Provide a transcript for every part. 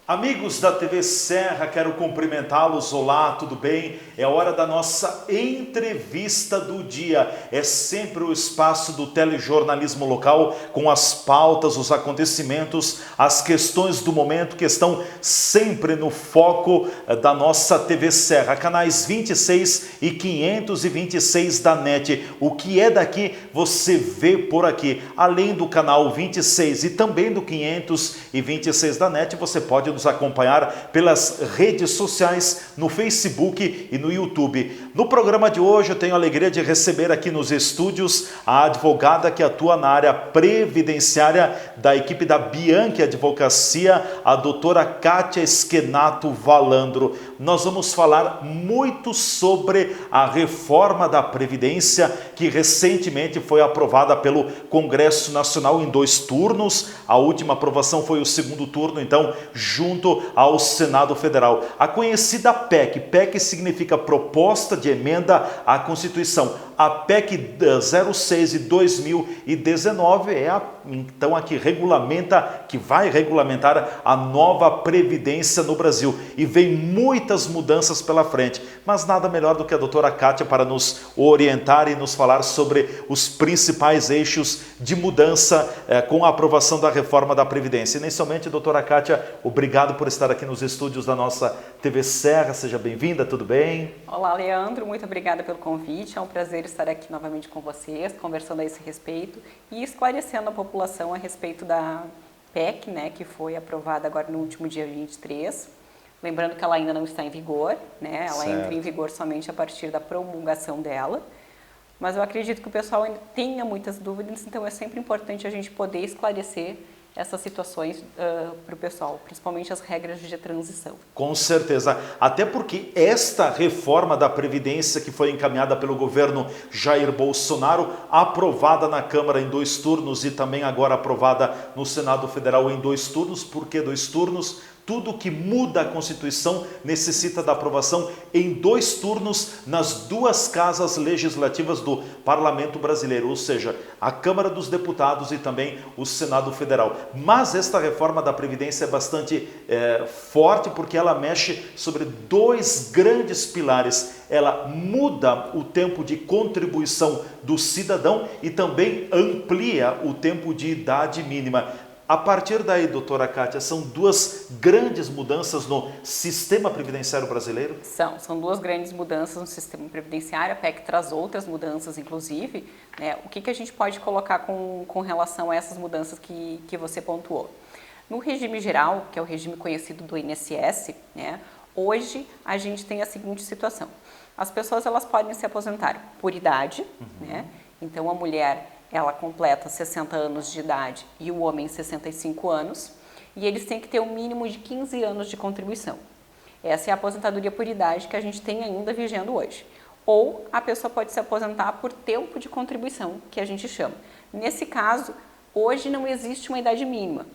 Amigos da TV Serra, quero cumprimentá-los. Olá, tudo bem? É hora da nossa entrevista do dia. É sempre o espaço do telejornalismo local com as pautas, os acontecimentos, as questões do momento que estão sempre no foco da nossa TV Serra. Canais 26 e 526 da NET. O que é daqui, você vê por aqui. Além do canal 26 e também do 526 da NET, você pode nos acompanhar pelas redes sociais, no Facebook e no YouTube. No programa de hoje eu tenho a alegria de receber aqui nos estúdios a advogada que atua na área previdenciária da equipe da Bianchi Advocacia, a doutora Kátia Schenato Valandro. Nós vamos falar muito sobre a reforma da Previdência que recentemente foi aprovada pelo Congresso Nacional em 2 turnos. A última aprovação foi o 2º turno, então, junto ao Senado Federal. A conhecida PEC. PEC significa Proposta de Emenda à Constituição. A PEC 06 de 2019 é então a que vai regulamentar a nova Previdência no Brasil. E vem muitas mudanças pela frente. Mas nada melhor do que a doutora Kátia para nos orientar e nos falar sobre os principais eixos de mudança com a aprovação da reforma da Previdência. Inicialmente, doutora Kátia, obrigado por estar aqui nos estúdios da nossa TV Serra. Seja bem-vinda, tudo bem? Olá, Leandro. Muito obrigada pelo convite. É um prazer estar aqui novamente com vocês, conversando a esse respeito e esclarecendo a população a respeito da PEC, né, que foi aprovada agora no último dia 23. Lembrando que ela ainda não está em vigor, né? Ela entra em vigor somente a partir da promulgação dela. Mas eu acredito que o pessoal ainda tenha muitas dúvidas, então é sempre importante a gente poder esclarecer essas situações para o pessoal, principalmente as regras de transição. Com certeza, até porque esta reforma da Previdência que foi encaminhada pelo governo Jair Bolsonaro, aprovada na Câmara em 2 turnos e também agora aprovada no Senado Federal em 2 turnos. Por que 2 turnos? Tudo que muda a Constituição necessita da aprovação em 2 turnos nas 2 casas legislativas do Parlamento Brasileiro, ou seja, a Câmara dos Deputados e também o Senado Federal. Mas esta reforma da Previdência é bastante forte porque ela mexe sobre 2 grandes pilares. Ela muda o tempo de contribuição do cidadão e também amplia o tempo de idade mínima. A partir daí, doutora Kátia, são 2 grandes mudanças no sistema previdenciário brasileiro? São 2 grandes mudanças no sistema previdenciário. A PEC traz outras mudanças, inclusive. Né? O que a gente pode colocar com relação a essas mudanças que você pontuou? No regime geral, que é o regime conhecido do INSS, né? Hoje a gente tem a seguinte situação. As pessoas elas podem se aposentar por idade, né? Então a mulher ela completa 60 anos de idade e o homem 65 anos, e eles têm que ter um mínimo de 15 anos de contribuição. Essa é a aposentadoria por idade que a gente tem ainda vigendo hoje. Ou a pessoa pode se aposentar por tempo de contribuição, que a gente chama. Nesse caso, hoje não existe uma idade mínima.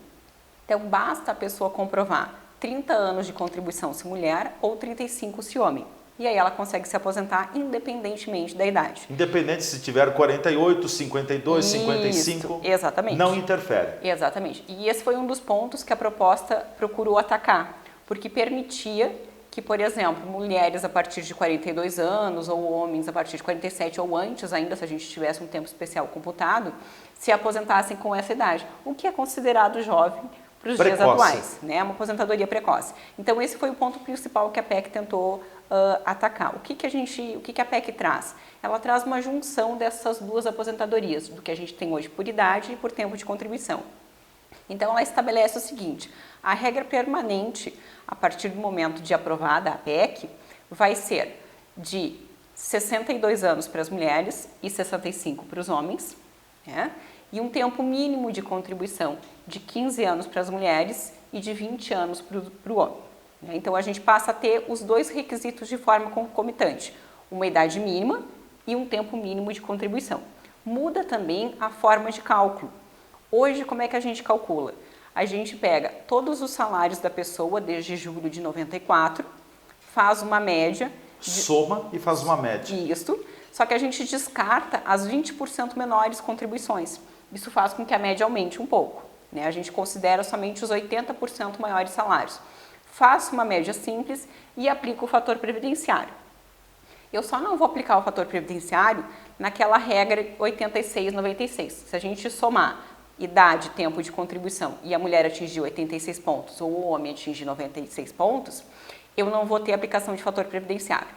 Então, basta a pessoa comprovar 30 anos de contribuição se mulher ou 35 se homem. E aí ela consegue se aposentar independentemente da idade. Independente se tiver 48, 52, Isso, 55, exatamente. Não interfere. Exatamente. E esse foi um dos pontos que a proposta procurou atacar, porque permitia que, por exemplo, mulheres a partir de 42 anos ou homens a partir de 47 ou antes ainda, se a gente tivesse um tempo especial computado, se aposentassem com essa idade, o que é considerado jovem para os dias atuais, né? Uma aposentadoria precoce. Então esse foi o ponto principal que a PEC tentou atacar. O que a PEC traz? Ela traz uma junção dessas 2 aposentadorias, do que a gente tem hoje por idade e por tempo de contribuição. Então ela estabelece o seguinte: a regra permanente, a partir do momento de aprovada a PEC, vai ser de 62 anos para as mulheres e 65 para os homens, né? E um tempo mínimo de contribuição de 15 anos para as mulheres e de 20 anos para o homem. Então a gente passa a ter os 2 requisitos de forma concomitante, uma idade mínima e um tempo mínimo de contribuição. Muda também a forma de cálculo. Hoje, como é que a gente calcula? A gente pega todos os salários da pessoa desde julho de 94, faz uma média. Soma e faz uma média. Isso, só que a gente descarta as 20% menores contribuições. Isso faz com que a média aumente um pouco, né? A gente considera somente os 80% maiores salários. faço uma média simples e aplico o fator previdenciário. Eu só não vou aplicar o fator previdenciário naquela regra 86-96. Se a gente somar idade, tempo de contribuição e a mulher atingir 86 pontos ou o homem atingir 96 pontos, eu não vou ter aplicação de fator previdenciário.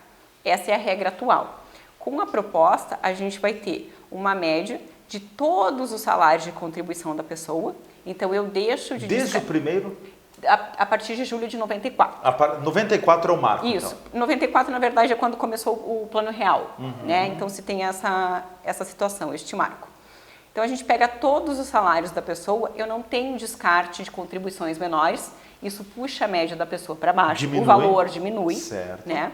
Essa é a regra atual. Com a proposta, a gente vai ter uma média de todos os salários de contribuição da pessoa. Então, eu deixo de... Desde o primeiro? A partir de julho de 94. 94 é o marco, Isso. então. 94, na verdade, é quando começou o Plano Real, né? Então, se tem essa situação, este marco. Então, a gente pega todos os salários da pessoa, eu não tenho descarte de contribuições menores, isso puxa a média da pessoa para baixo, Diminui. O valor diminui, certo. né?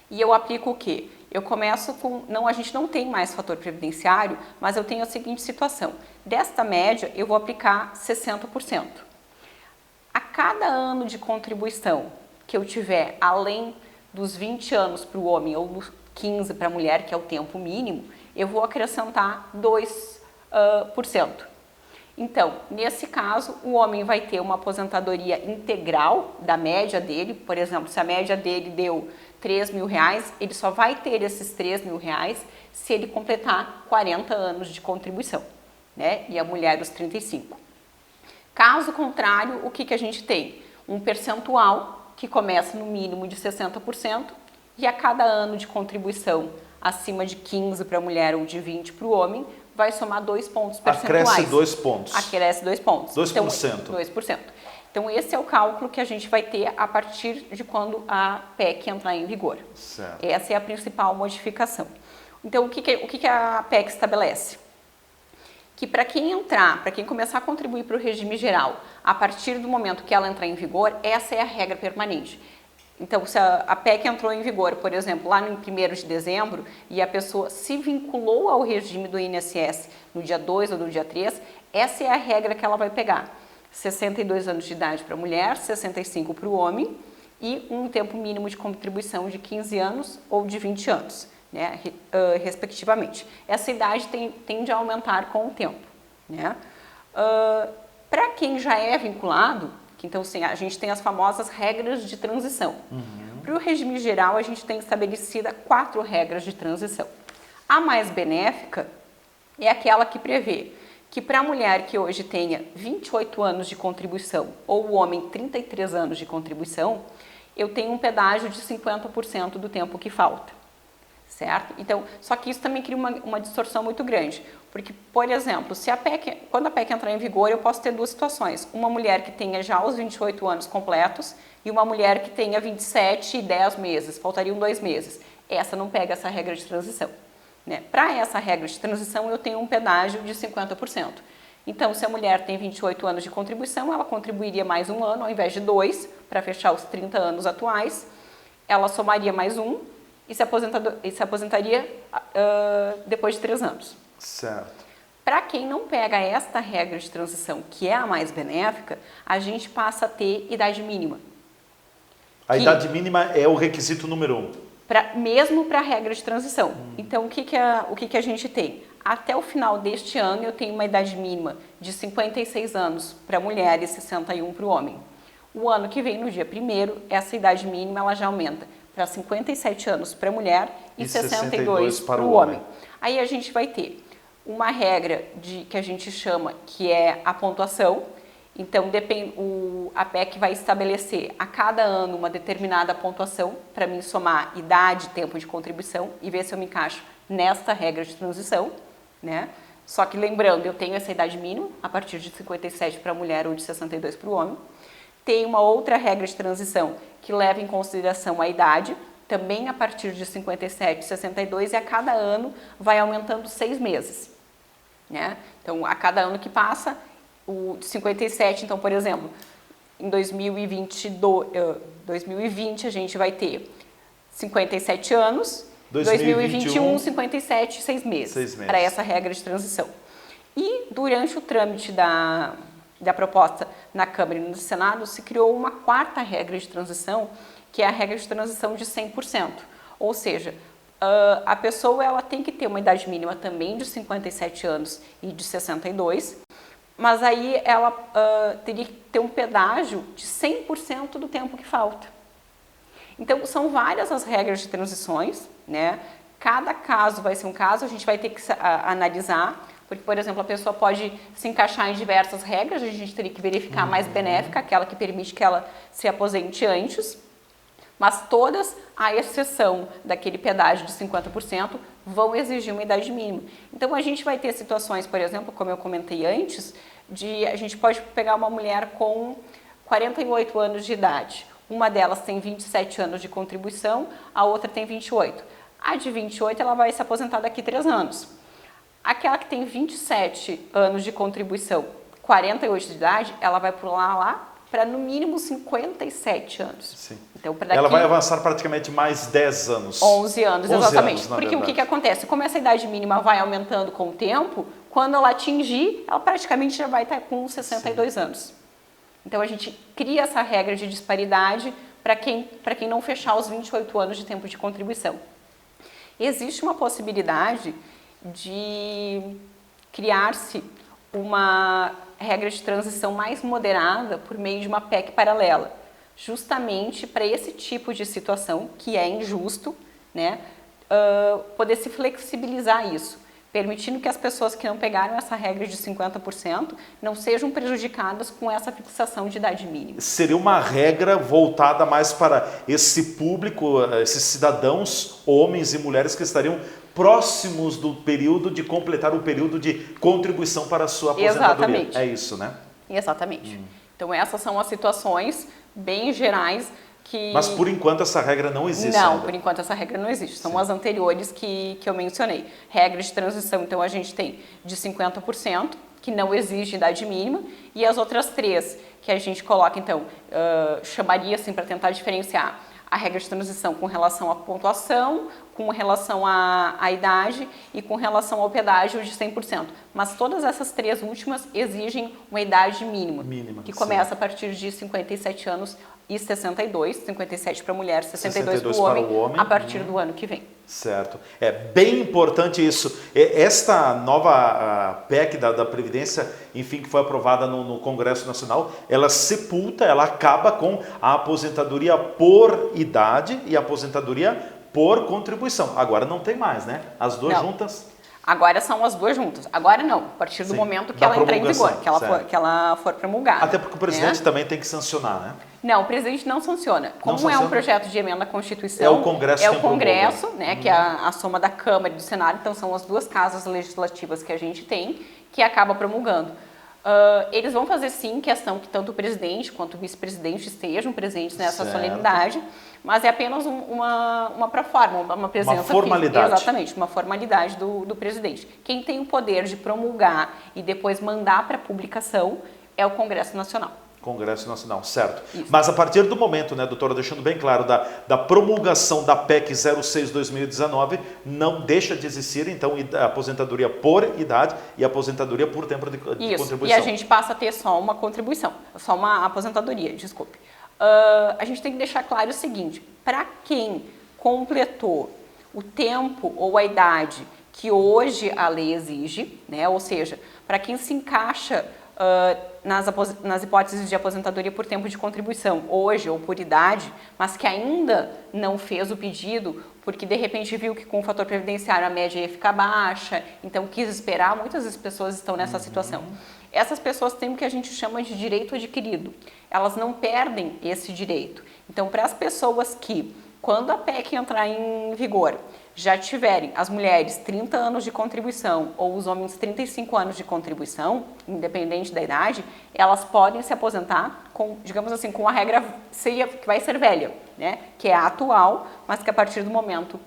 E eu aplico o quê? Eu começo com... a gente não tem mais fator previdenciário, mas eu tenho a seguinte situação. Desta média, eu vou aplicar 60%. A cada ano de contribuição que eu tiver, além dos 20 anos para o homem ou dos 15 para a mulher, que é o tempo mínimo, eu vou acrescentar 2%. Então, nesse caso, o homem vai ter uma aposentadoria integral da média dele. Por exemplo, se a média dele deu R$3.000, ele só vai ter esses R$3.000 se ele completar 40 anos de contribuição, né? E a mulher os 35. Caso contrário, o que a gente tem? Um percentual que começa no mínimo de 60% e a cada ano de contribuição acima de 15 para a mulher ou de 20 para o homem, vai somar 2 pontos percentuais. Acresce 2 pontos. Acresce 2 pontos. 2%. Então, 2%. Então, esse é o cálculo que a gente vai ter a partir de quando a PEC entrar em vigor. Certo. Essa é a principal modificação. Então, o que a PEC estabelece? Que para quem entrar, para quem começar a contribuir para o regime geral, a partir do momento que ela entrar em vigor, essa é a regra permanente. Então, se a PEC entrou em vigor, por exemplo, lá no 1º de dezembro, e a pessoa se vinculou ao regime do INSS no dia 2 ou no dia 3, essa é a regra que ela vai pegar. 62 anos de idade para a mulher, 65 para o homem e um tempo mínimo de contribuição de 15 anos ou de 20 anos, né, respectivamente. Essa idade tende a aumentar com o tempo, né? Para quem já é vinculado, então sim, a gente tem as famosas regras de transição. Para o regime geral, a gente tem estabelecida 4 regras de transição. A mais benéfica é aquela que prevê que para a mulher que hoje tenha 28 anos de contribuição ou o homem 33 anos de contribuição, eu tenho um pedágio de 50% do tempo que falta, certo? Então, só que isso também cria uma distorção muito grande, porque, por exemplo, quando a PEC entrar em vigor, eu posso ter 2 situações. Uma mulher que tenha já os 28 anos completos e uma mulher que tenha 27 e 10 meses, faltariam 2 meses. Essa não pega essa regra de transição, né? Para essa regra de transição, eu tenho um pedágio de 50%. Então, se a mulher tem 28 anos de contribuição, ela contribuiria mais um ano, ao invés de 2, para fechar os 30 anos atuais. Ela somaria mais um e se aposentaria depois de 3 anos. Certo. Para quem não pega esta regra de transição, que é a mais benéfica, a gente passa a ter idade mínima. A idade mínima é o requisito número 1. Mesmo para a regra de transição. Então, o que a gente tem? Até o final deste ano, eu tenho uma idade mínima de 56 anos para a mulher e 61 para o homem. O ano que vem, no dia 1º, essa idade mínima ela já aumenta para 57 anos para a mulher e 62 para o homem. Aí a gente vai ter uma regra que a gente chama que é a pontuação. Então, a PEC vai estabelecer a cada ano uma determinada pontuação para mim somar idade, tempo de contribuição e ver se eu me encaixo nesta regra de transição, né? Só que lembrando, eu tenho essa idade mínima a partir de 57 para a mulher ou de 62 para o homem. Tem uma outra regra de transição que leva em consideração a idade, também a partir de 57, 62 e a cada ano vai aumentando 6 meses, né? Então, a cada ano que passa, o de 57, então, por exemplo, em 2020 a gente vai ter 57 anos, 2021 57, 6 meses. Para essa regra de transição. E durante o trâmite da proposta na Câmara e no Senado, se criou uma 4ª regra de transição, que é a regra de transição de 100%. Ou seja, a pessoa ela tem que ter uma idade mínima também de 57 anos e de 62, mas aí ela teria que ter um pedágio de 100% do tempo que falta. Então, são várias as regras de transições, né? Cada caso vai ser um caso, a gente vai ter que analisar, porque, por exemplo, a pessoa pode se encaixar em diversas regras, a gente teria que verificar a mais benéfica, aquela que permite que ela se aposente antes, mas todas, à exceção daquele pedágio de 50%, vão exigir uma idade mínima. Então, a gente vai ter situações, por exemplo, como eu comentei antes, a gente pode pegar uma mulher com 48 anos de idade. Uma delas tem 27 anos de contribuição, a outra tem 28. A de 28, ela vai se aposentar daqui a 3 anos. Aquela que tem 27 anos de contribuição, 48 de idade, ela vai pular lá para no mínimo 57 anos. Sim. Então, daqui, ela vai avançar praticamente mais 10 anos. 11 anos, 11 exatamente. Anos, porque o que acontece? Como essa idade mínima vai aumentando com o tempo, quando ela atingir, ela praticamente já vai estar com 62 anos. Então, a gente cria essa regra de disparidade para quem não fechar os 28 anos de tempo de contribuição. Existe uma possibilidade de criar-se uma regra de transição mais moderada por meio de uma PEC paralela, justamente para esse tipo de situação, que é injusto, né, poder se flexibilizar isso, permitindo que as pessoas que não pegaram essa regra de 50% não sejam prejudicadas com essa fixação de idade mínima. Seria uma regra voltada mais para esse público, esses cidadãos, homens e mulheres que estariam próximos do período de completar o período de contribuição para a sua aposentadoria. Exatamente. É isso, né? Exatamente. Então, essas são as situações bem gerais que... Mas, por enquanto, essa regra não existe Não, ainda. por enquanto essa regra não existe. São Sim. as anteriores que eu mencionei. Regra de transição, então, a gente tem de 50%, que não exige idade mínima, e as outras 3 que a gente coloca, então, chamaria, assim, para tentar diferenciar a regra de transição com relação à pontuação, com relação à idade e com relação ao pedágio de 100%. Mas todas essas 3 últimas exigem uma idade mínima que começa a partir de 57 anos e 62, 57 para a mulher, 62 para o homem, a partir do ano que vem. Certo. É bem importante isso. Esta nova PEC da Previdência, enfim, que foi aprovada no Congresso Nacional, ela sepulta, ela acaba com a aposentadoria por idade e a aposentadoria por contribuição. Agora não tem mais, né? As duas juntas... Agora são as duas juntas. Agora não, a partir do momento que ela entrar em vigor, que ela for promulgada. Até porque o presidente também tem que sancionar, né? Não, o presidente não sanciona. Como é um projeto de emenda à Constituição, é o Congresso, né, que é a soma da Câmara e do Senado, então são as duas casas legislativas que a gente tem, que acaba promulgando. Eles vão fazer sim questão que tanto o presidente quanto o vice-presidente estejam presentes nessa solenidade, mas é apenas uma proforma, uma presença física. Uma formalidade. Exatamente, uma formalidade do presidente. Quem tem o poder de promulgar e depois mandar para publicação é o Congresso Nacional. Congresso Nacional, certo. Isso. Mas a partir do momento, né, doutora, deixando bem claro, da promulgação da PEC 06/2019, não deixa de existir, então, a aposentadoria por idade e a aposentadoria por tempo de contribuição. E a gente passa a ter só uma contribuição, só uma aposentadoria, desculpe. A gente tem que deixar claro o seguinte, para quem completou o tempo ou a idade que hoje a lei exige, né, ou seja, para quem se encaixa nas hipóteses de aposentadoria por tempo de contribuição, hoje ou por idade, mas que ainda não fez o pedido, porque de repente viu que com o fator previdenciário a média ia ficar baixa, então quis esperar, muitas das pessoas estão nessa situação. Essas pessoas têm o que a gente chama de direito adquirido, elas não perdem esse direito. Então, para as pessoas que, quando a PEC entrar em vigor, já tiverem as mulheres 30 anos de contribuição ou os homens 35 anos de contribuição, independente da idade, elas podem se aposentar com, digamos assim, com a regra que vai ser velha, né? Que é a atual, mas que a partir do momento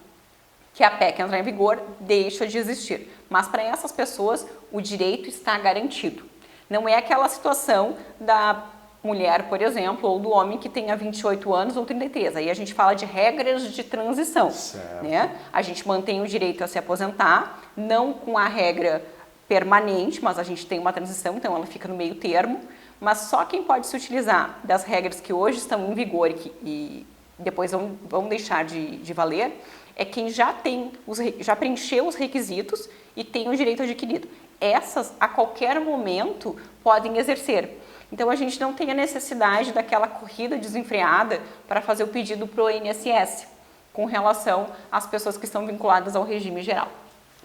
que a PEC entrar em vigor, deixa de existir. Mas para essas pessoas, o direito está garantido. Não é aquela situação da mulher, por exemplo, ou do homem que tenha 28 anos ou 33. Aí a gente fala de regras de transição, né? A gente mantém o direito a se aposentar, não com a regra permanente, mas a gente tem uma transição, então ela fica no meio termo, mas só quem pode se utilizar das regras que hoje estão em vigor e depois vão deixar de valer, é quem já preencheu os requisitos e tem o direito adquirido. essas, a qualquer momento, podem exercer. Então, a gente não tem a necessidade daquela corrida desenfreada para fazer o pedido para o INSS, com relação às pessoas que estão vinculadas ao regime geral.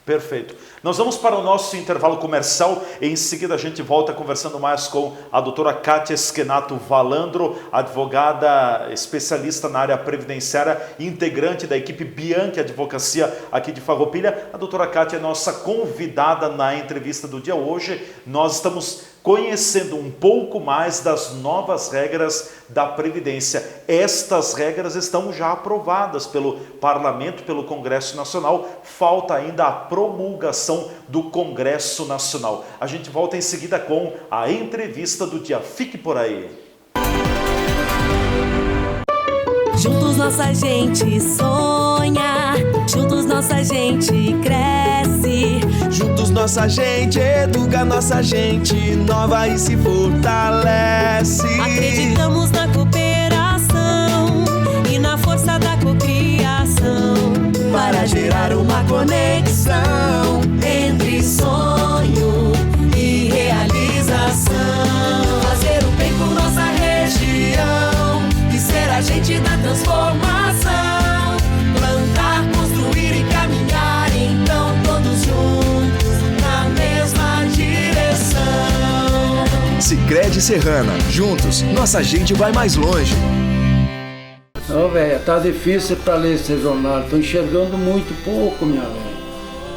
Perfeito. Nós vamos para o nosso intervalo comercial. Em seguida a gente volta conversando mais com a doutora Kátia Schenato Valandro, advogada especialista na área previdenciária, integrante da equipe Bianchi Advocacia aqui de Farroupilha. A doutora Kátia é nossa convidada na entrevista do dia. Hoje nós estamos conhecendo um pouco mais das novas regras da Previdência. Estas regras estão já aprovadas pelo Parlamento, pelo Congresso Nacional. Falta ainda a promulgação do Congresso Nacional. A gente volta em seguida com a entrevista do dia. Fique por aí. Juntos nossa gente sonha, juntos nossa gente cresce. Juntos nossa gente educa, nossa gente nova e se fortalece. Acreditamos na cooperação e na força da cocriação para gerar uma conexão entre sonho e realização. Fazer o bem por nossa região e ser agente da transformação. Plantar, construir e caminhar, então todos juntos na mesma direção. Sicredi Serrana, juntos, nossa gente vai mais longe. Ô, velho, tá difícil pra ler esse jornal, tô enxergando muito pouco, minha velha.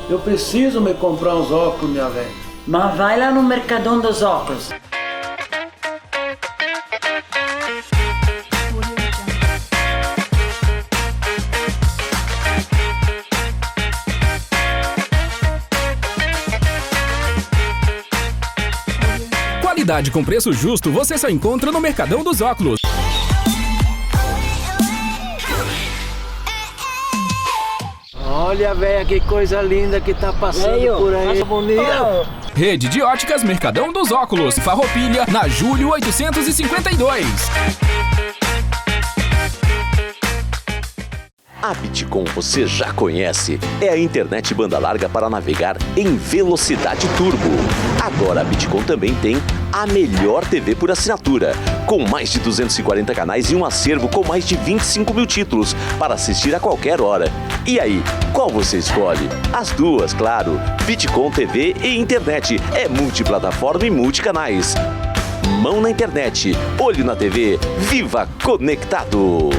Eu preciso me comprar uns óculos, minha velha. Mas vai lá no Mercadão dos Óculos. Qualidade com preço justo você só encontra no Mercadão dos Óculos. Olha, velho, que coisa linda que tá passando por aí. Bonita. Rede de Óticas Mercadão dos Óculos, Farroupilha, na Júlio 852. A Bitcom você já conhece, é a internet banda larga para navegar em velocidade turbo. Agora a Bitcom também tem a melhor TV por assinatura, com mais de 240 canais e um acervo com mais de 25 mil títulos para assistir a qualquer hora. E aí, qual você escolhe? As duas, claro. Bitcom TV e internet, é multiplataforma e multicanais. Mão na internet, olho na TV, viva conectado!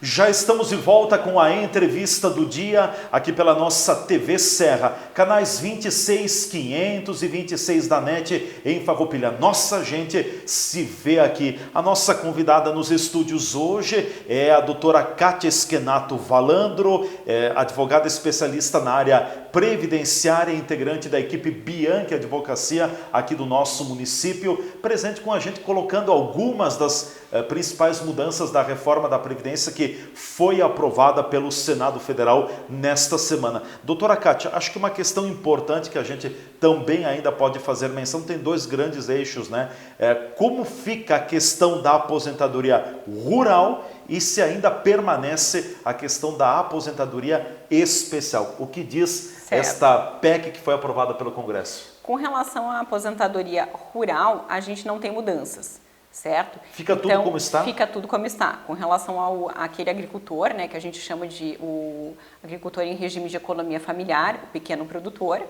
Já estamos de volta com a entrevista do dia aqui pela nossa TV Serra, canais 26, 500 e 26 da NET em Farroupilha. Nossa gente se vê aqui. A nossa convidada nos estúdios hoje é a doutora Kátia Schenato Valandro, advogada especialista na área previdenciária, integrante da equipe Bianchi Advocacia aqui do nosso município, presente com a gente colocando algumas das principais mudanças da reforma da Previdência que foi aprovada pelo Senado Federal nesta semana. Doutora Kátia, acho que uma questão importante que a gente também ainda pode fazer menção, tem dois grandes eixos, né? Como fica a questão da aposentadoria rural e se ainda permanece a questão da aposentadoria especial. O que diz esta PEC que foi aprovada pelo Congresso? Com relação à aposentadoria rural, a gente não tem mudanças. Certo? Fica tudo como está? Fica tudo como está. Com relação àquele agricultor, né, que a gente chama de o agricultor em regime de economia familiar, o pequeno produtor,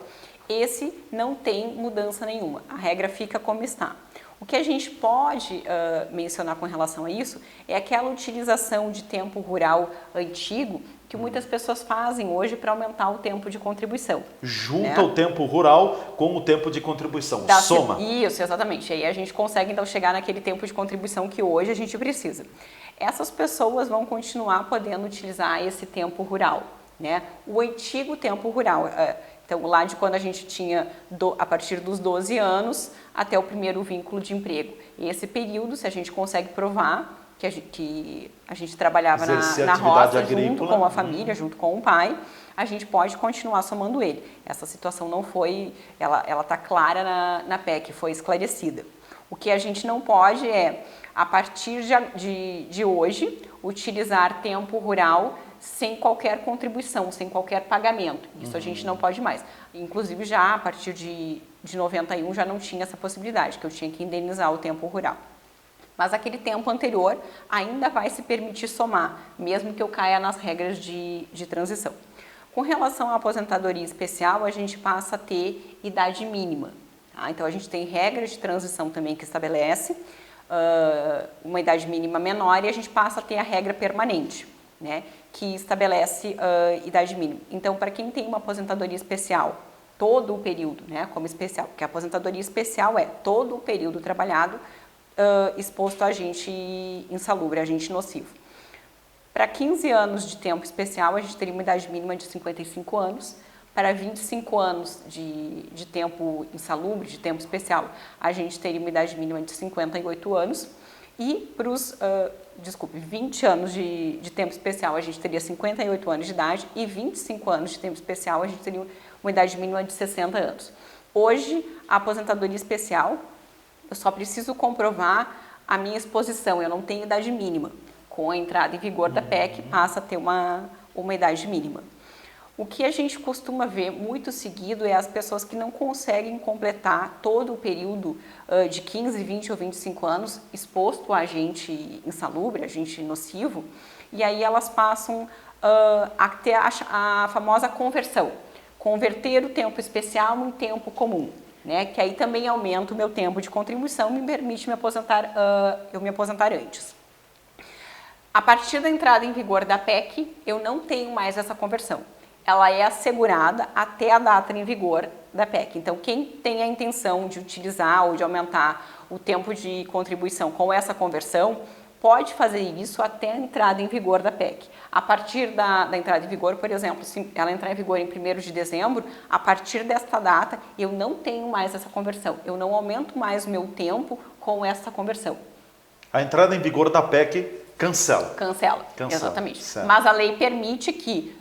esse não tem mudança nenhuma. A regra fica como está. O que a gente pode mencionar com relação a isso é aquela utilização de tempo rural antigo que muitas pessoas fazem hoje para aumentar o tempo de contribuição. Junta o tempo rural com o tempo de contribuição, soma. Isso, exatamente. Aí a gente consegue então chegar naquele tempo de contribuição que hoje a gente precisa. Essas pessoas vão continuar podendo utilizar esse tempo rural, né? O antigo tempo rural, então lá de quando a gente tinha, a partir dos 12 anos até o primeiro vínculo de emprego. E esse período, se a gente consegue provar que a gente trabalhava na roça junto com a família, junto com o pai, a gente pode continuar somando ele. Essa situação não foi, ela está clara na PEC, foi esclarecida. O que a gente não pode é, a partir de hoje, utilizar tempo rural sem qualquer contribuição, sem qualquer pagamento. Isso a gente não pode mais. Inclusive, já a partir de 91 já não tinha essa possibilidade, que eu tinha que indenizar o tempo rural. Mas aquele tempo anterior ainda vai se permitir somar, mesmo que eu caia nas regras de transição. Com relação à aposentadoria especial, a gente passa a ter idade mínima. Tá? Então, a gente tem regras de transição também que estabelece uma idade mínima menor e a gente passa a ter a regra permanente, né, que estabelece idade mínima. Então, para quem tem uma aposentadoria especial, todo o período, né, como especial, porque a aposentadoria especial é todo o período trabalhado exposto a agente insalubre, agente nocivo. Para 15 anos de tempo especial, a gente teria uma idade mínima de 55 anos. Para 25 anos de tempo insalubre, de tempo especial, a gente teria uma idade mínima de 58 anos. E para os 20 anos de tempo especial, a gente teria 58 anos de idade. E 25 anos de tempo especial, a gente teria uma idade mínima de 60 anos. Hoje, a aposentadoria especial, eu só preciso comprovar a minha exposição, eu não tenho idade mínima. Com a entrada em vigor da PEC, passa a ter uma idade mínima. O que a gente costuma ver muito seguido é as pessoas que não conseguem completar todo o período de 15, 20 ou 25 anos exposto a agente insalubre, agente nocivo, e aí elas passam a ter a famosa conversão, converter o tempo especial em tempo comum. Né, que aí também aumenta o meu tempo de contribuição e me permite me aposentar antes. A partir da entrada em vigor da PEC, eu não tenho mais essa conversão. Ela é assegurada até a data em vigor da PEC. Então, quem tem a intenção de utilizar ou de aumentar o tempo de contribuição com essa conversão, pode fazer isso até a entrada em vigor da PEC. A partir da entrada em vigor, por exemplo, se ela entrar em vigor em 1º de dezembro, a partir desta data, eu não tenho mais essa conversão. Eu não aumento mais o meu tempo com essa conversão. A entrada em vigor da PEC cancela. Cancela, exatamente. Certo. Mas a lei permite que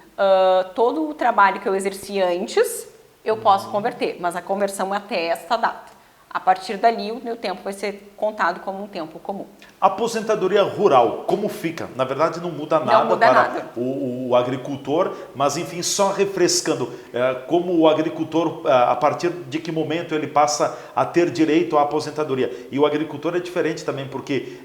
todo o trabalho que eu exerci antes, eu posso converter, mas a conversão é até esta data. A partir dali, o meu tempo vai ser contado como um tempo comum. Aposentadoria rural, como fica? Na verdade, não muda nada para o agricultor, mas enfim, só refrescando, como o agricultor, a partir de que momento ele passa a ter direito à aposentadoria? E o agricultor é diferente também, porque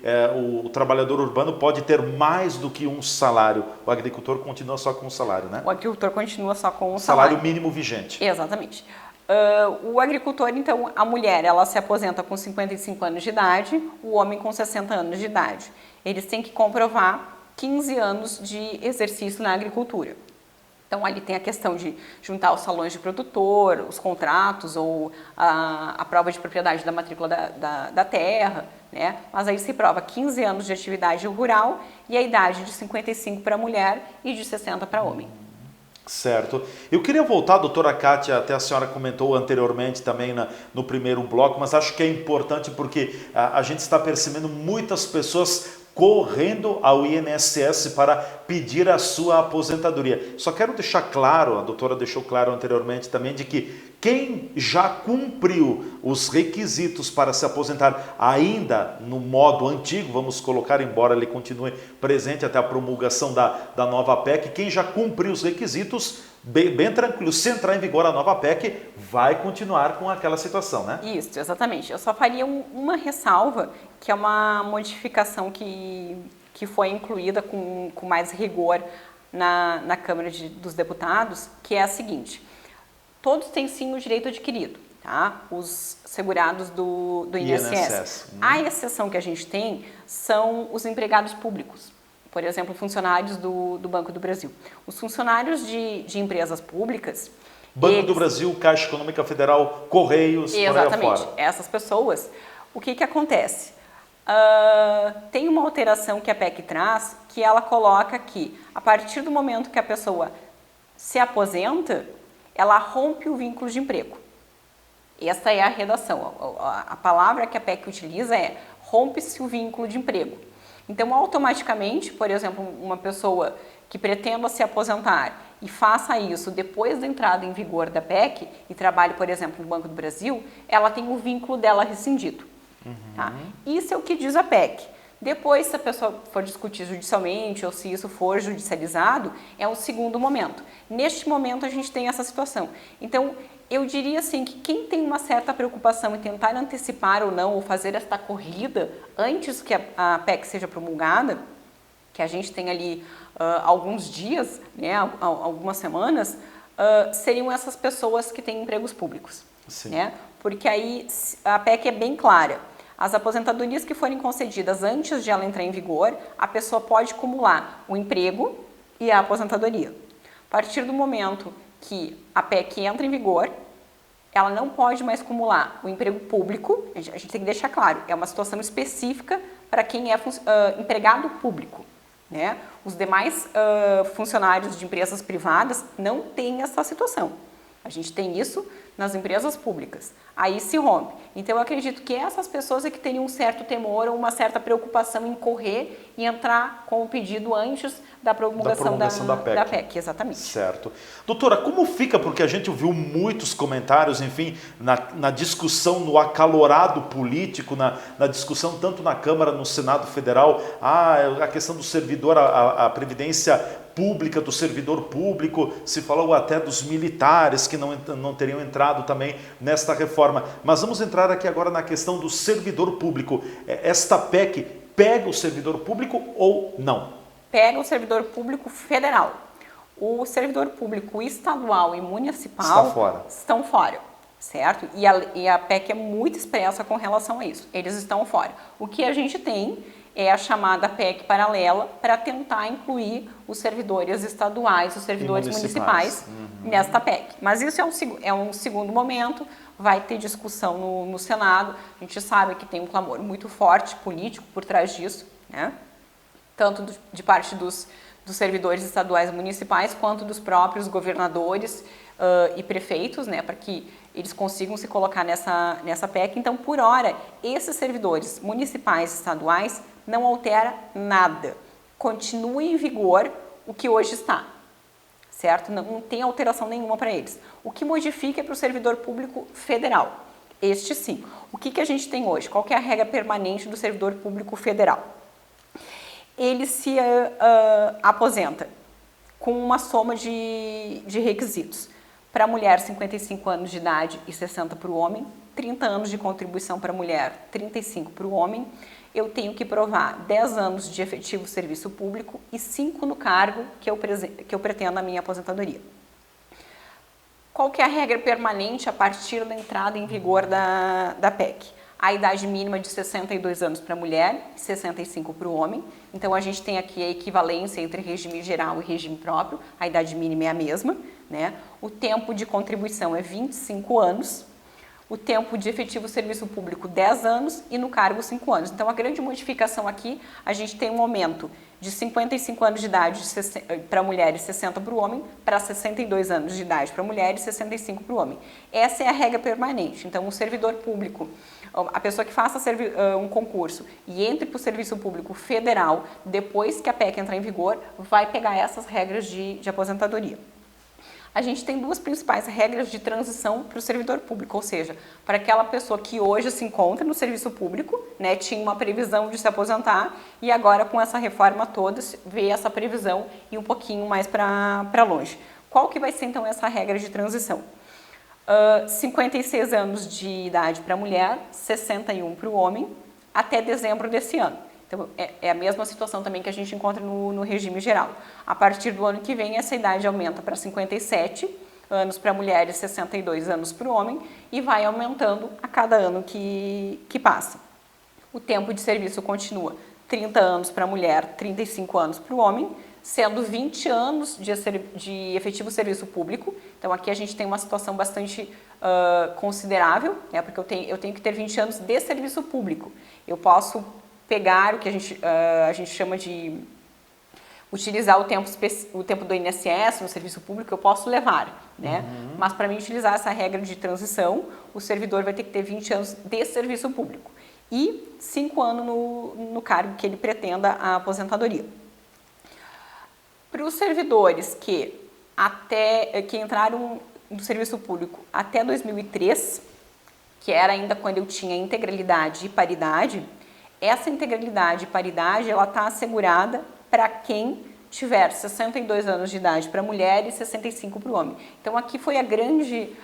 o trabalhador urbano pode ter mais do que um salário. O agricultor continua só com um salário, né? O agricultor continua só com um salário mínimo vigente. Exatamente. O agricultor, então, a mulher, ela se aposenta com 55 anos de idade, o homem com 60 anos de idade. Eles têm que comprovar 15 anos de exercício na agricultura. Então, ali tem a questão de juntar os salões de produtor, os contratos ou a prova de propriedade da matrícula da terra, né? Mas aí se prova 15 anos de atividade rural e a idade de 55 para mulher e de 60 para homem. Certo. Eu queria voltar, doutora Kátia, até a senhora comentou anteriormente também no primeiro bloco, mas acho que é importante porque a gente está percebendo muitas pessoas correndo ao INSS para pedir a sua aposentadoria. Só quero deixar claro, a doutora deixou claro anteriormente também, de que quem já cumpriu os requisitos para se aposentar ainda no modo antigo, vamos colocar, embora ele continue presente até a promulgação da nova PEC, quem já cumpriu os requisitos, bem tranquilo, se entrar em vigor a nova PEC, vai continuar com aquela situação, né? Isso, exatamente. Eu só faria uma ressalva, que é uma modificação que foi incluída com mais rigor na Câmara dos Deputados, que é a seguinte: todos têm sim o direito adquirido, tá? Os segurados do INSS. A exceção que a gente tem são os empregados públicos, por exemplo, funcionários do Banco do Brasil. Os funcionários de empresas públicas... Banco do Brasil, Caixa Econômica Federal, Correios, por aí afora. Exatamente. Essas pessoas, o que acontece? Tem uma alteração que a PEC traz, que ela coloca que, a partir do momento que a pessoa se aposenta, ela rompe o vínculo de emprego. Essa é a redação. A palavra que a PEC utiliza é rompe-se o vínculo de emprego. Então, automaticamente, por exemplo, uma pessoa que pretenda se aposentar e faça isso depois da entrada em vigor da PEC e trabalhe, por exemplo, no Banco do Brasil, ela tem o vínculo dela rescindido. Tá? Isso é o que diz a PEC. Depois, se a pessoa for discutir judicialmente ou se isso for judicializado, é um segundo momento. Neste momento, a gente tem essa situação. Então, eu diria assim que quem tem uma certa preocupação em tentar antecipar ou não, ou fazer esta corrida antes que a PEC seja promulgada, que a gente tem ali alguns dias, né, algumas semanas, seriam essas pessoas que têm empregos públicos. Né? Porque aí a PEC é bem clara. As aposentadorias que forem concedidas antes de ela entrar em vigor, a pessoa pode acumular o emprego e a aposentadoria. A partir do momento que a PEC entra em vigor, ela não pode mais acumular o emprego público, a gente tem que deixar claro, é uma situação específica para quem é empregado público. Né? Os demais funcionários de empresas privadas não têm essa situação. A gente tem isso nas empresas públicas. Aí se rompe. Então, eu acredito que essas pessoas é que teriam um certo temor ou uma certa preocupação em correr e entrar com o pedido antes da promulgação da PEC. Exatamente. Certo. Doutora, como fica, porque a gente ouviu muitos comentários, enfim, na discussão, no acalorado político, na discussão tanto na Câmara, no Senado Federal, a questão do servidor, a previdência pública, do servidor público, se falou até dos militares que não teriam entrado também nesta reforma. Mas vamos entrar aqui agora na questão do servidor público. Esta PEC pega o servidor público ou não? Pega o servidor público federal. O servidor público estadual e municipal estão fora, certo? E a PEC é muito expressa com relação a isso. Eles estão fora. O que a gente tem é a chamada PEC paralela para tentar incluir os servidores estaduais, os servidores municipais nesta PEC. Mas isso é um segundo momento, vai ter discussão no Senado. A gente sabe que tem um clamor muito forte político por trás disso, né? Tanto de parte dos servidores estaduais e municipais, quanto dos próprios governadores e prefeitos, né, para que eles consigam se colocar nessa PEC. Então, por hora, esses servidores municipais e estaduais não altera nada. Continua em vigor o que hoje está, certo? Não tem alteração nenhuma para eles. O que modifica é para o servidor público federal. Este sim. O que a gente tem hoje? Qual que é a regra permanente do servidor público federal? Ele se aposenta com uma soma de requisitos. Para a mulher, 55 anos de idade e 60 para o homem, 30 anos de contribuição para a mulher, 35 para o homem. Eu tenho que provar 10 anos de efetivo serviço público e 5 no cargo que eu pretendo na minha aposentadoria. Qual que é a regra permanente a partir da entrada em vigor da PEC? A idade mínima de 62 anos para a mulher e 65 para o homem. Então, a gente tem aqui a equivalência entre regime geral e regime próprio. A idade mínima é a mesma, né? O tempo de contribuição é 25 anos. O tempo de efetivo serviço público, 10 anos, e no cargo, 5 anos. Então, a grande modificação aqui, a gente tem um aumento de 55 anos de idade para a mulher e 60 para o homem, para 62 anos de idade para a mulher e 65 para o homem. Essa é a regra permanente. Então, o servidor público, a pessoa que faça um concurso e entre para o serviço público federal, depois que a PEC entrar em vigor, vai pegar essas regras de aposentadoria. A gente tem duas principais regras de transição para o servidor público, ou seja, para aquela pessoa que hoje se encontra no serviço público, né, tinha uma previsão de se aposentar e agora com essa reforma toda vê essa previsão e um pouquinho mais para longe. Qual que vai ser então essa regra de transição? 56 anos de idade para a mulher, 61 para o homem, até dezembro desse ano. Então, é a mesma situação também que a gente encontra no regime geral. A partir do ano que vem, essa idade aumenta para 57 anos para a mulher e 62 anos para o homem e vai aumentando a cada ano que passa. O tempo de serviço continua 30 anos para a mulher, 35 anos para o homem, sendo 20 anos de efetivo serviço público. Então, aqui a gente tem uma situação bastante considerável, né, porque eu tenho que ter 20 anos de serviço público. Eu posso pegar o que a gente chama de Utilizar o tempo do INSS no serviço público eu posso levar, né? Mas para mim utilizar essa regra de transição, o servidor vai ter que ter 20 anos de serviço público e 5 anos no cargo que ele pretenda a aposentadoria. Para os servidores que entraram no serviço público até 2003, que era ainda quando eu tinha integralidade e paridade, essa integralidade e paridade ela está assegurada para quem tiver 62 anos de idade para a mulher e 65 para o homem. Então aqui foi a grande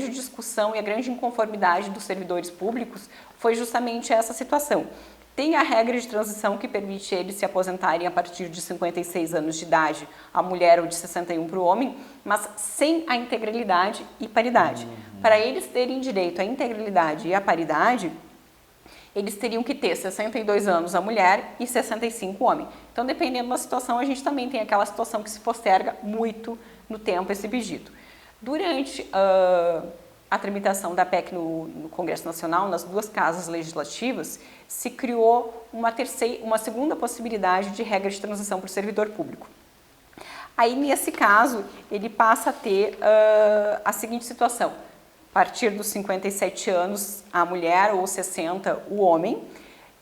discussão e a grande inconformidade dos servidores públicos foi justamente essa situação. Tem a regra de transição que permite eles se aposentarem a partir de 56 anos de idade, a mulher, ou de 61 para o homem, mas sem a integralidade e paridade. Para eles terem direito à integralidade e à paridade, eles teriam que ter 62 anos a mulher e 65 o homem. Então, dependendo da situação, a gente também tem aquela situação que se posterga muito no tempo esse pedido. Durante a tramitação da PEC no Congresso Nacional, nas duas casas legislativas, se criou uma segunda possibilidade de regra de transição para o servidor público. Aí, nesse caso, ele passa a ter a seguinte situação: a partir dos 57 anos a mulher ou 60 o homem,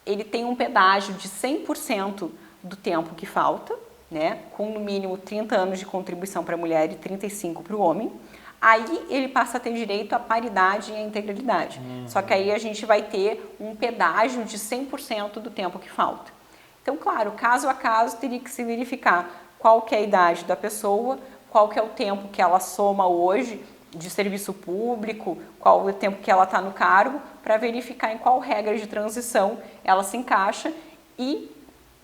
ele tem um pedágio de 100% do tempo que falta, né, com no mínimo 30 anos de contribuição para a mulher e 35 para o homem. Aí ele passa a ter direito à paridade e à integralidade. Só que aí a gente vai ter um pedágio de 100% do tempo que falta. Então, claro, caso a caso teria que se verificar qual que é a idade da pessoa, qual que é o tempo que ela soma hoje de serviço público, qual é o tempo que ela está no cargo, para verificar em qual regra de transição ela se encaixa e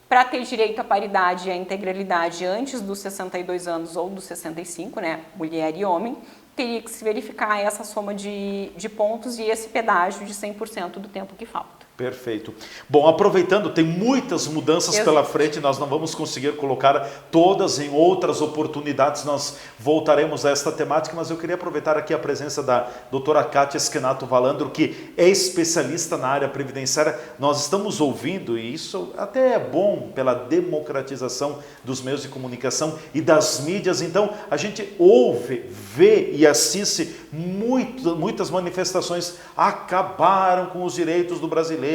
para ter direito à paridade e à integralidade antes dos 62 anos ou dos 65, né, mulher e homem, teria que se verificar essa soma de pontos e esse pedágio de 100% do tempo que falta. Perfeito. Bom, aproveitando, tem muitas mudanças pela frente, nós não vamos conseguir colocar todas em outras oportunidades, nós voltaremos a esta temática, mas eu queria aproveitar aqui a presença da doutora Kátia Schenato Valandro, que é especialista na área previdenciária. Nós estamos ouvindo, e isso até é bom pela democratização dos meios de comunicação e das mídias, então a gente ouve, vê e assiste muitas manifestações. Acabaram com os direitos do brasileiro,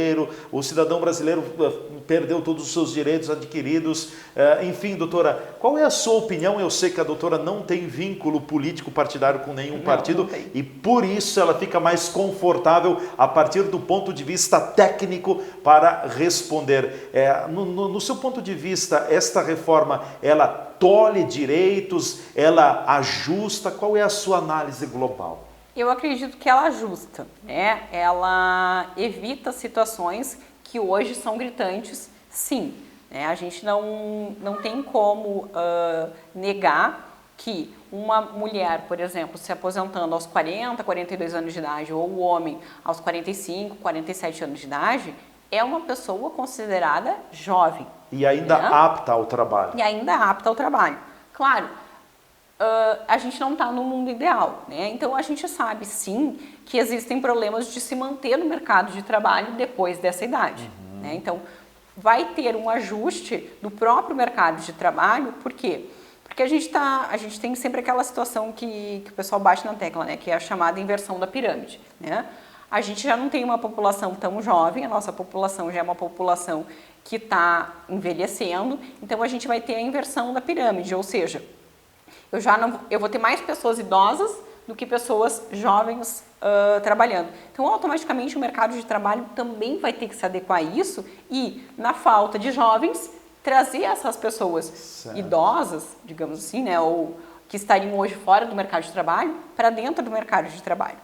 o cidadão brasileiro perdeu todos os seus direitos adquiridos. Enfim, doutora, qual é a sua opinião? Eu sei que a doutora não tem vínculo político partidário com nenhum partido e por isso ela fica mais confortável a partir do ponto de vista técnico para responder. No seu ponto de vista, esta reforma, ela tolhe direitos, ela ajusta? Qual é a sua análise global? Eu acredito que ela ajusta, né? Ela evita situações que hoje são gritantes, sim. Né? A gente não tem como negar que uma mulher, por exemplo, se aposentando aos 40, 42 anos de idade, ou o homem aos 45, 47 anos de idade, é uma pessoa considerada jovem. E ainda apta ao trabalho. E ainda apta ao trabalho. Claro, a gente não está no mundo ideal, né? Então a gente sabe sim que existem problemas de se manter no mercado de trabalho depois dessa idade, né? Então vai ter um ajuste do próprio mercado de trabalho. Por quê? Porque a gente tem sempre aquela situação que o pessoal bate na tecla, né? Que é a chamada inversão da pirâmide, né? A gente já não tem uma população tão jovem, a nossa população já é uma população que está envelhecendo, então a gente vai ter a inversão da pirâmide, ou seja, eu vou ter mais pessoas idosas do que pessoas jovens trabalhando. Então, automaticamente, o mercado de trabalho também vai ter que se adequar a isso e, na falta de jovens, trazer essas pessoas idosas, digamos assim, né, ou que estariam hoje fora do mercado de trabalho, para dentro do mercado de trabalho.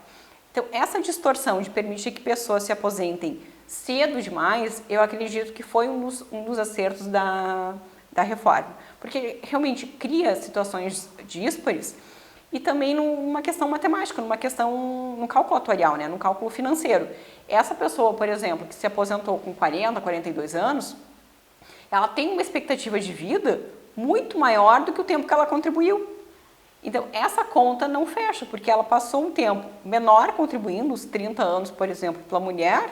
Então, essa distorção de permitir que pessoas se aposentem cedo demais, eu acredito que foi um dos acertos da reforma. Porque realmente cria situações díspares e também numa questão matemática, num cálculo atuarial, né? Num cálculo financeiro. Essa pessoa, por exemplo, que se aposentou com 40, 42 anos, ela tem uma expectativa de vida muito maior do que o tempo que ela contribuiu. Então, essa conta não fecha, porque ela passou um tempo menor contribuindo, os 30 anos, por exemplo, pela mulher,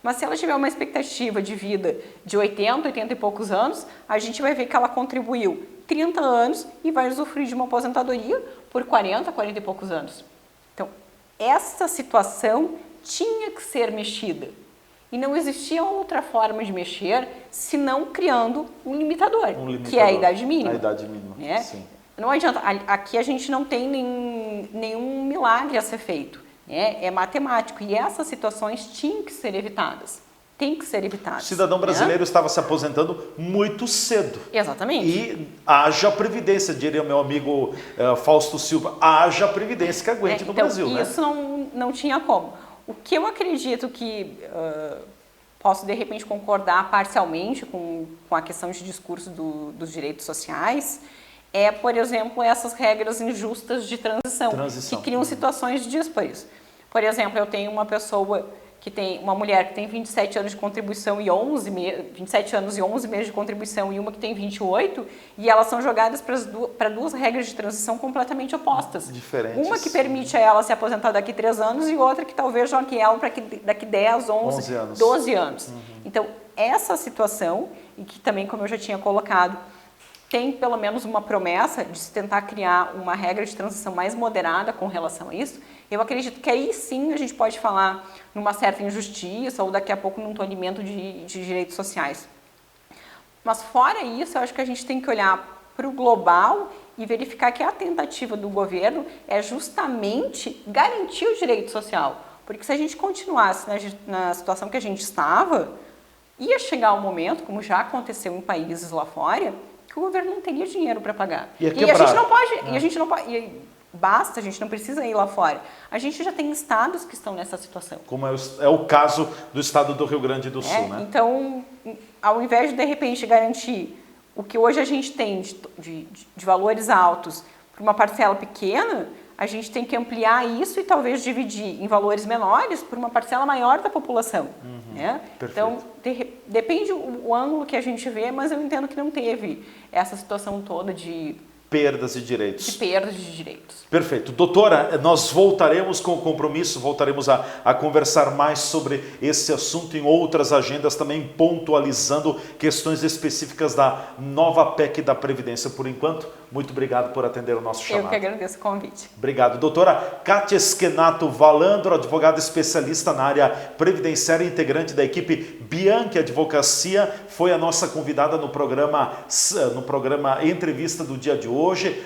Mas se ela tiver uma expectativa de vida de 80 e poucos anos, a gente vai ver que ela contribuiu 30 anos e vai usufruir de uma aposentadoria por 40 e poucos anos. Então, essa situação tinha que ser mexida. E não existia outra forma de mexer senão criando um limitador, que é a idade mínima. A idade mínima, né? sim. Não adianta, aqui a gente não tem nenhum milagre a ser feito, né? É matemático e essas situações tinham que ser evitadas. Tem que ser evitadas. O cidadão brasileiro estava se aposentando muito cedo. Exatamente. E haja previdência, diria o meu amigo Fausto Silva, haja previdência que aguente no Brasil, né? Isso não tinha como. O que eu acredito que posso, de repente, concordar parcialmente com a questão de discurso dos direitos sociais é, por exemplo, essas regras injustas de transição. Que criam situações díspares. Por exemplo, eu tenho uma mulher que tem 27 anos de contribuição e 27 anos e 11 meses de contribuição e uma que tem 28, e elas são jogadas para duas regras de transição completamente opostas. Diferentes. Uma que permite a ela se aposentar daqui 3 anos e outra que talvez jogue ela para daqui 10, 11 anos. 12 anos. Então, essa situação, e que também, como eu já tinha colocado, tem pelo menos uma promessa de se tentar criar uma regra de transição mais moderada com relação a isso, eu acredito que aí sim a gente pode falar numa certa injustiça ou daqui a pouco num tolimento de direitos sociais. Mas fora isso, eu acho que a gente tem que olhar para o global e verificar que a tentativa do governo é justamente garantir o direito social. Porque se a gente continuasse na situação que a gente estava, ia chegar um momento, como já aconteceu em países lá fora, que o governo não teria dinheiro para pagar. E a gente não pode, basta, a gente não precisa ir lá fora. A gente já tem estados que estão nessa situação. Como é o caso do estado do Rio Grande do Sul, né? Então, ao invés de repente garantir o que hoje a gente tem de valores altos para uma parcela pequena, a gente tem que ampliar isso e talvez dividir em valores menores por uma parcela maior da população. Né? Então, depende o ângulo que a gente vê, mas eu entendo que não teve essa situação toda de perdas de direitos. Perfeito. Doutora, nós voltaremos com o compromisso, voltaremos a conversar mais sobre esse assunto em outras agendas, também pontualizando questões específicas da nova PEC da Previdência. Por enquanto, muito obrigado por atender o nosso chamado. Eu que agradeço o convite. Obrigado. Doutora Kátia Schenato Valandro, advogada especialista na área previdenciária, integrante da equipe Bianchi Advocacia, foi a nossa convidada no programa Entrevista do dia de hoje,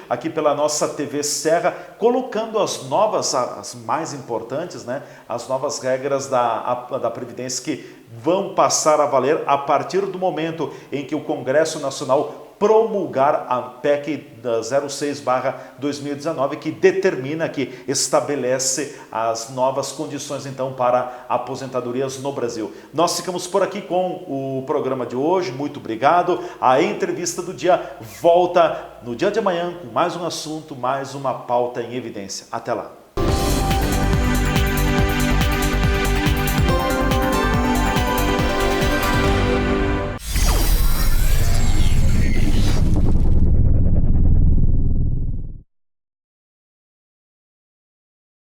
aqui pela nossa TV Serra, colocando as novas, as mais importantes, né, as novas regras da Previdência que vão passar a valer a partir do momento em que o Congresso Nacional promulgar a PEC 06/2019, que determina, que estabelece as novas condições então para aposentadorias no Brasil. Nós ficamos por aqui com o programa de hoje, muito obrigado. A entrevista do dia volta no dia de amanhã com mais um assunto, mais uma pauta em evidência. Até lá.